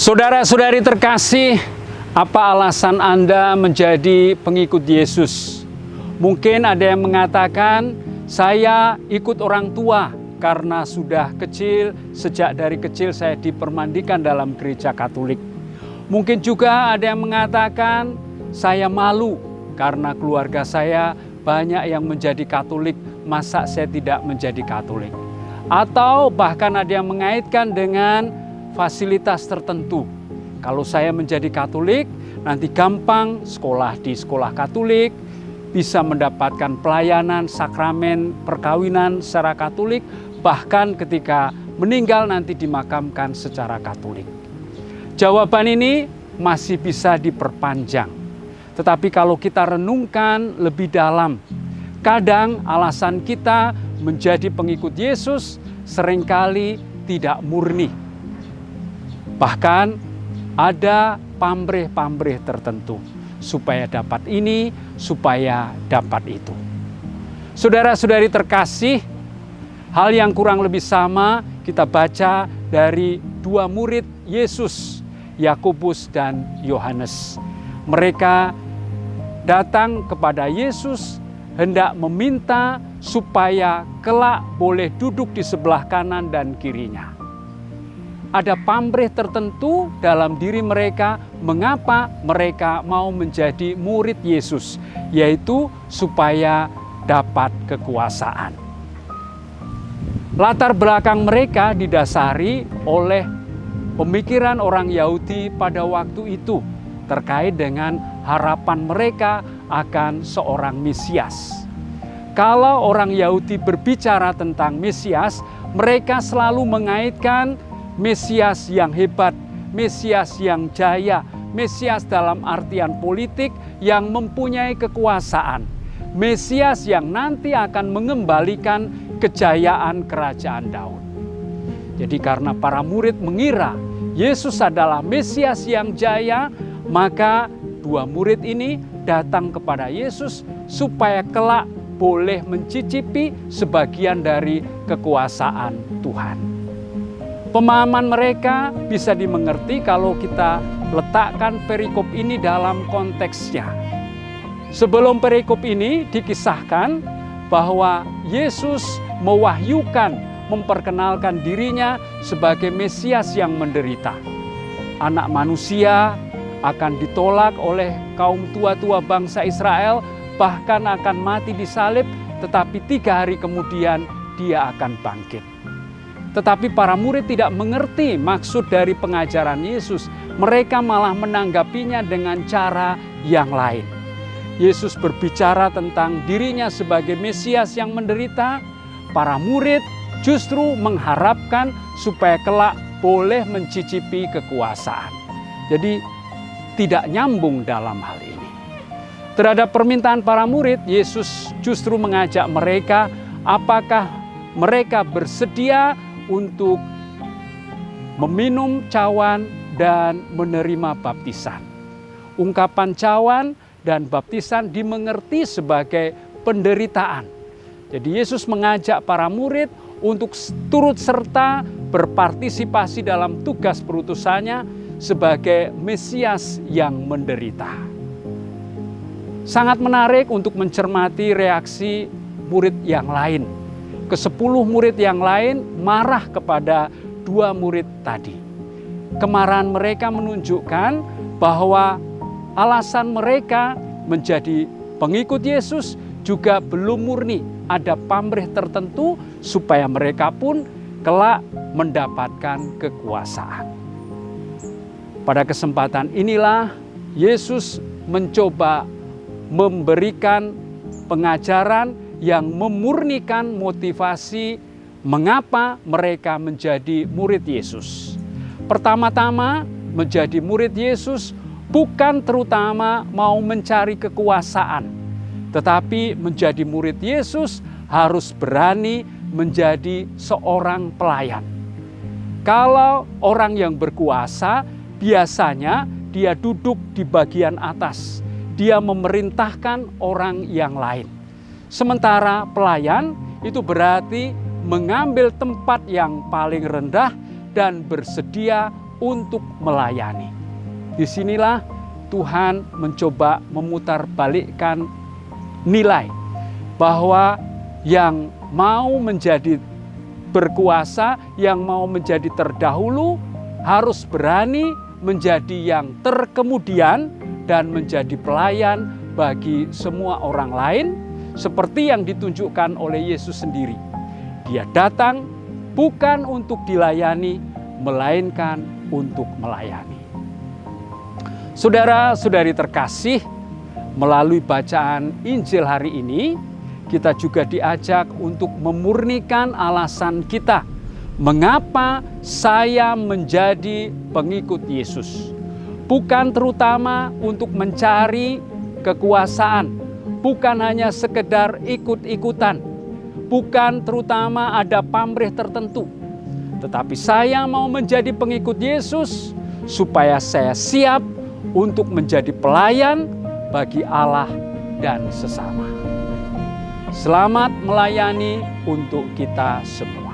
Saudara-saudari terkasih, apa alasan Anda menjadi pengikut Yesus? Mungkin ada yang mengatakan, saya ikut orang tua karena sudah kecil, sejak dari kecil saya dipermandikan dalam gereja Katolik. Mungkin juga ada yang mengatakan, saya malu karena keluarga saya banyak yang menjadi Katolik, masa saya tidak menjadi Katolik? Atau bahkan ada yang mengaitkan dengan fasilitas tertentu. Kalau saya menjadi Katolik, nanti gampang sekolah di sekolah Katolik, bisa mendapatkan pelayanan sakramen perkawinan secara Katolik, bahkan ketika meninggal nanti dimakamkan secara Katolik. Jawaban ini masih bisa diperpanjang. Tetapi kalau kita renungkan lebih dalam, kadang alasan kita menjadi pengikut Yesus seringkali tidak murni. Bahkan ada pamrih-pamrih tertentu supaya dapat ini, supaya dapat itu. Saudara-saudari terkasih, hal yang kurang lebih sama kita baca dari dua murid Yesus, Yakobus dan Yohanes. Mereka datang kepada Yesus hendak meminta supaya kelak boleh duduk di sebelah kanan dan kirinya. Ada pamrih tertentu dalam diri mereka mengapa mereka mau menjadi murid Yesus, yaitu supaya dapat kekuasaan. Latar belakang mereka didasari oleh pemikiran orang Yahudi pada waktu itu terkait dengan harapan mereka akan seorang Mesias. Kalau orang Yahudi berbicara tentang Mesias, mereka selalu mengaitkan Mesias yang hebat, Mesias yang jaya, Mesias dalam artian politik yang mempunyai kekuasaan, Mesias yang nanti akan mengembalikan kejayaan kerajaan Daud. Jadi karena para murid mengira Yesus adalah Mesias yang jaya, maka dua murid ini datang kepada Yesus supaya kelak boleh mencicipi sebagian dari kekuasaan Tuhan. Pemahaman mereka bisa dimengerti kalau kita letakkan perikop ini dalam konteksnya. Sebelum perikop ini dikisahkan bahwa Yesus mewahyukan, memperkenalkan dirinya sebagai Mesias yang menderita. Anak manusia akan ditolak oleh kaum tua-tua bangsa Israel, bahkan akan mati disalib, tetapi 3 hari kemudian dia akan bangkit. Tetapi para murid tidak mengerti maksud dari pengajaran Yesus. Mereka malah menanggapinya dengan cara yang lain. Yesus berbicara tentang dirinya sebagai Mesias yang menderita. Para murid justru mengharapkan supaya kelak boleh mencicipi kekuasaan. Jadi tidak nyambung dalam hal ini. Terhadap permintaan para murid, Yesus justru mengajak mereka, apakah mereka bersedia untuk meminum cawan dan menerima baptisan. Ungkapan cawan dan baptisan dimengerti sebagai penderitaan. Jadi Yesus mengajak para murid untuk turut serta berpartisipasi dalam tugas perutusannya sebagai Mesias yang menderita. Sangat menarik untuk mencermati reaksi murid yang lain. Ke-10 murid yang lain marah kepada 2 murid tadi. Kemarahan mereka menunjukkan bahwa alasan mereka menjadi pengikut Yesus juga belum murni. Ada pamrih tertentu supaya mereka pun kelak mendapatkan kekuasaan. Pada kesempatan inilah Yesus mencoba memberikan pengajaran yang memurnikan motivasi mengapa mereka menjadi murid Yesus. Pertama-tama, menjadi murid Yesus bukan terutama mau mencari kekuasaan, tetapi menjadi murid Yesus harus berani menjadi seorang pelayan. Kalau orang yang berkuasa, biasanya dia duduk di bagian atas, dia memerintahkan orang yang lain. Sementara pelayan itu berarti mengambil tempat yang paling rendah dan bersedia untuk melayani. Disinilah Tuhan mencoba memutarbalikkan nilai bahwa yang mau menjadi berkuasa, yang mau menjadi terdahulu, harus berani menjadi yang terkemudian dan menjadi pelayan bagi semua orang lain, seperti yang ditunjukkan oleh Yesus sendiri. Dia datang bukan untuk dilayani, melainkan untuk melayani. Saudara-saudari terkasih, melalui bacaan Injil hari ini, kita juga diajak untuk memurnikan alasan kita. Mengapa saya menjadi pengikut Yesus? Bukan terutama untuk mencari kekuasaan, bukan hanya sekedar ikut-ikutan, bukan terutama ada pamrih tertentu. Tetapi saya mau menjadi pengikut Yesus supaya saya siap untuk menjadi pelayan bagi Allah dan sesama. Selamat melayani untuk kita semua.